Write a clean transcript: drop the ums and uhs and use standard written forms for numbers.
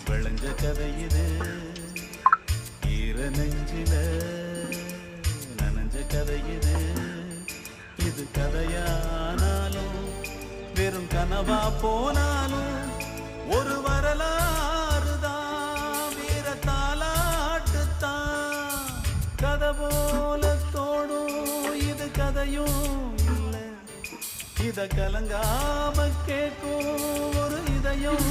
விளைஞ்ச கதை இது ஈர நெஞ்சில நனைஞ்ச கதை இது. இது கதையானாலும் வெறும் கனவா போனாலும் ஒரு வரலாறு தான், வீர தாலாட்டுத்தான். கதை போல தோணும் இது கதையும் இல்லை, இத கலங்காம கேட்கும் ஒரு இதயம்